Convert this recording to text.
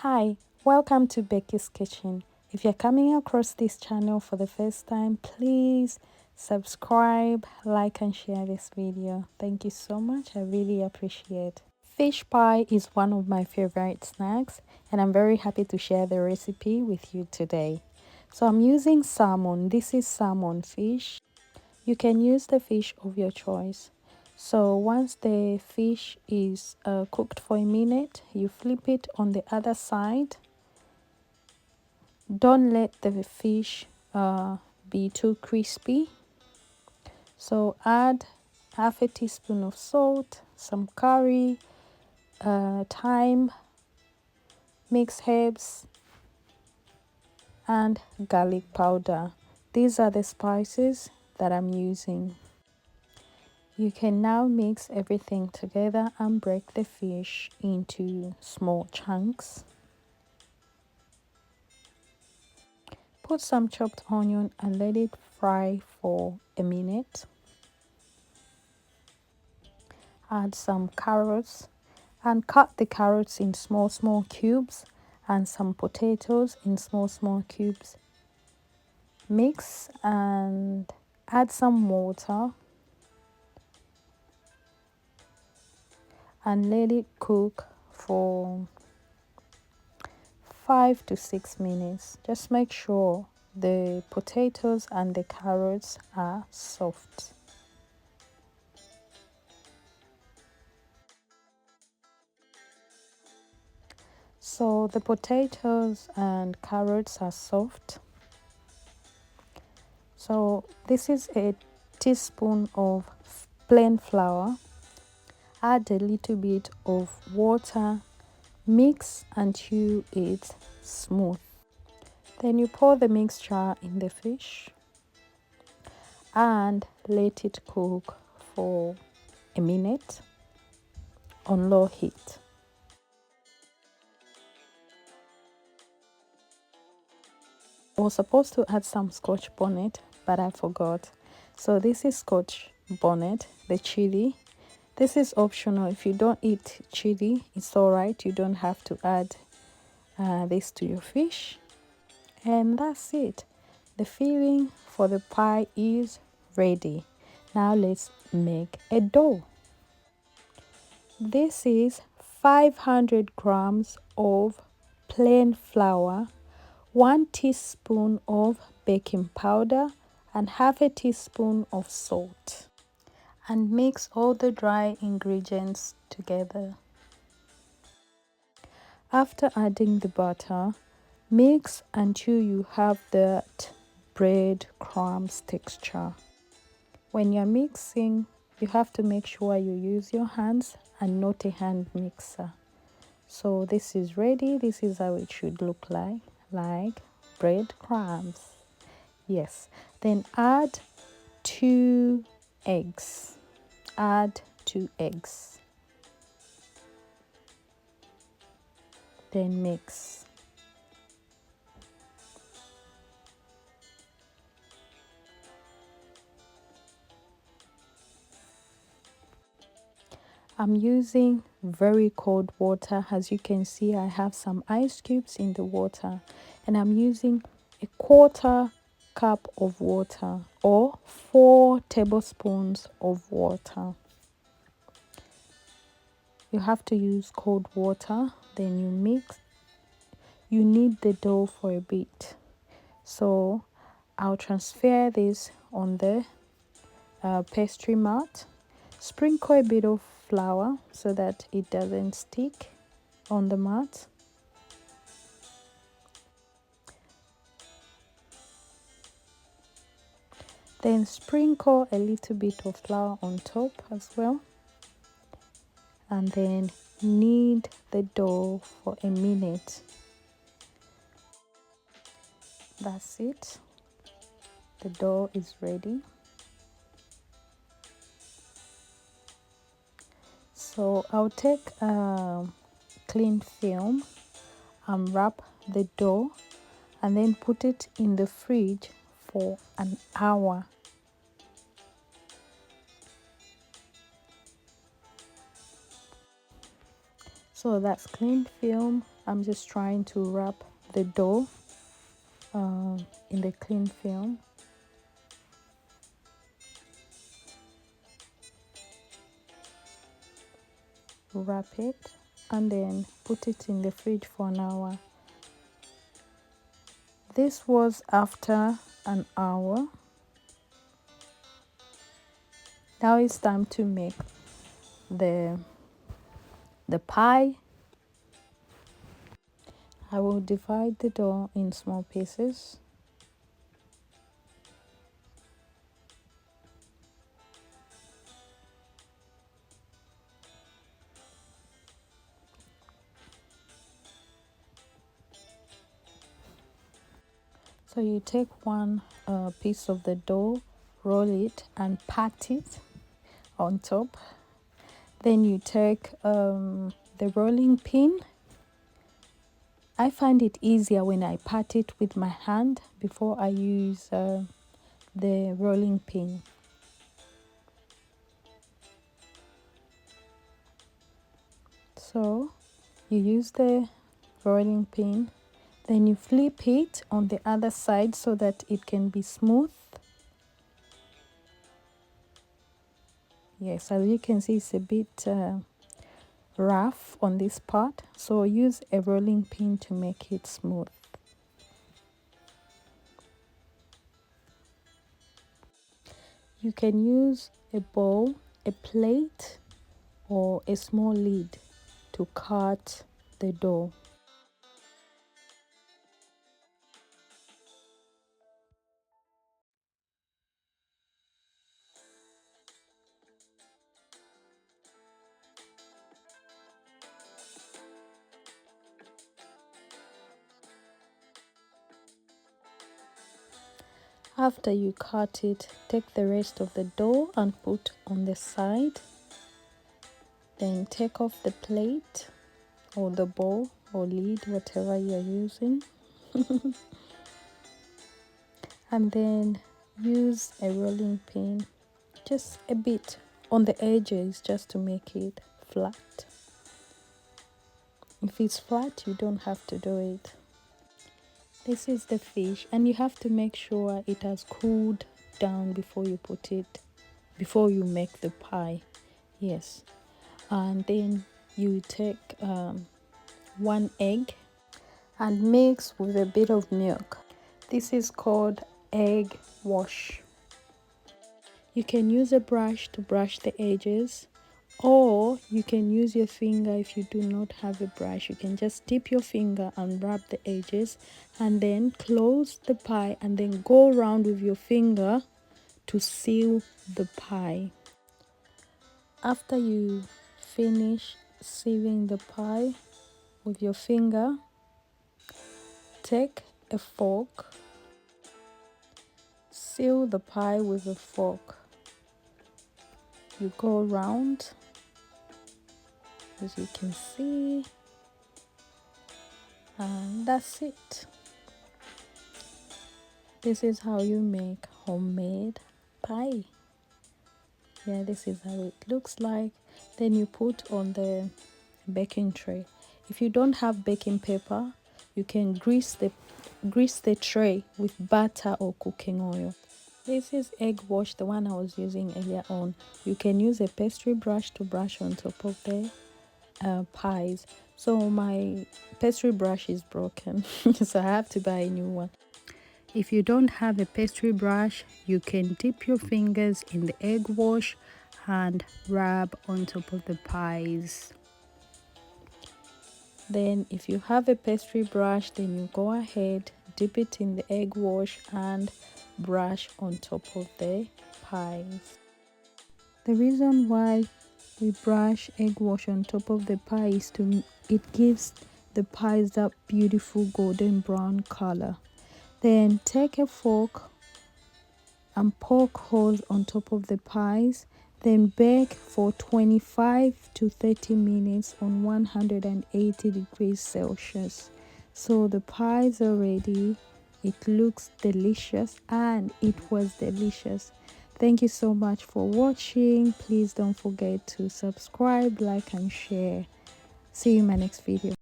Hi, welcome to Becky's Kitchen. If you're coming across this channel for the first time, please subscribe, like and share this video. Thank you so much. I really appreciate. Fish pie is one of my favorite snacks and I'm very happy to share the recipe with you today. So I'm using salmon. This is salmon fish. You can use the fish of your choice. So once the fish is cooked for a minute, you flip it on the other side. Don't let the fish be too crispy. So add half a teaspoon of salt, some curry, thyme, mixed herbs, and garlic powder. These are the spices that I'm using. You can now mix everything together and break the fish into small chunks. Put some chopped onion and let it fry for a minute. Add some carrots and cut the carrots in small cubes and some potatoes in small cubes. Mix and add some water and let it cook for 5 to 6 minutes. Just make sure the potatoes and the carrots are soft. So the potatoes and carrots are soft. So this is a teaspoon of plain flour. Add a little bit of water, mix until it's smooth. Then you pour the mixture in the fish and let it cook for a minute on low heat. I was supposed to add some scotch bonnet, but I forgot. So this is scotch bonnet, the chili. This is optional. If you don't eat chili, it's alright. You don't have to add this to your fish. And that's it. The filling for the pie is ready. Now let's make a dough. This is 500 grams of plain flour, 1 teaspoon of baking powder and half a teaspoon of salt. And mix all the dry ingredients together. After adding the butter, mix until you have that bread crumbs texture. When you're mixing, you have to make sure you use your hands and not a hand mixer. So this is ready. This is how it should look like bread crumbs. Yes. Then add 2 eggs. Add 2 eggs. Then mix. I'm using very cold water. As you can see, I have some ice cubes in the water and I'm using a 1/4 cup of water or 4 tablespoons of water. You have to use cold water, then you mix. You knead the dough for a bit. So I'll transfer this on the pastry mat. Sprinkle a bit of flour so that it doesn't stick on the mat. Then sprinkle a little bit of flour on top as well. And then knead the dough for a minute. That's it. The dough is ready. So I'll take clean film and wrap the dough and then put it in the fridge for an hour. So that's clean film I'm just trying to wrap the dough in the cling film. Wrap it and then put it in the fridge for an hour. This was after an hour. Now it's time to make the pie. I will divide the dough in small pieces. So you take one piece of the dough, roll it and pat it on top. Then you take the rolling pin. I find it easier when I pat it with my hand before I use the rolling pin. So you use the rolling pin, then you flip it on the other side so that it can be smooth. Yes, as you can see, it's a bit rough on this part, so use a rolling pin to make it smooth. You can use a bowl, a plate, or a small lid to cut the dough. After you cut it, take the rest of the dough and put on the side. Then take off the plate or the bowl or lid, whatever you're using. And then use a rolling pin, just a bit on the edges, just to make it flat. If it's flat, you don't have to do it. This is the fish, and you have to make sure it has cooled down before you before you make the pie. Yes. And then you take 1 egg and mix with a bit of milk. This is called egg wash. You can use a brush to brush the edges, or you can use your finger. If you do not have a brush, you can just dip your finger and rub the edges, and then close the pie and then go around with your finger to seal the pie. After you finish sealing the pie with your finger, take a fork, seal the pie with a fork. You go around, as you can see, and that's it. This is how you make homemade pie. Yeah, this is how it looks like. Then you put on the baking tray. If you don't have baking paper, you can grease the tray with butter or cooking oil. This is egg wash, the one I was using earlier on. You can use a pastry brush to brush on top of the pies. So my pastry brush is broken, so I have to buy a new one. If you don't have a pastry brush, you can dip your fingers in the egg wash and rub on top of the pies. Then if you have a pastry brush, then you go ahead, dip it in the egg wash and brush on top of the pies. The reason why we brush egg wash on top of the pie is it gives the pies that beautiful golden brown color. Then take a fork and poke holes on top of the pies. Then bake for 25 to 30 minutes on 180 degrees Celsius. So the pies are ready. It looks delicious, and it was delicious. Thank you so much for watching. Please don't forget to subscribe, like and share. See you in my next video.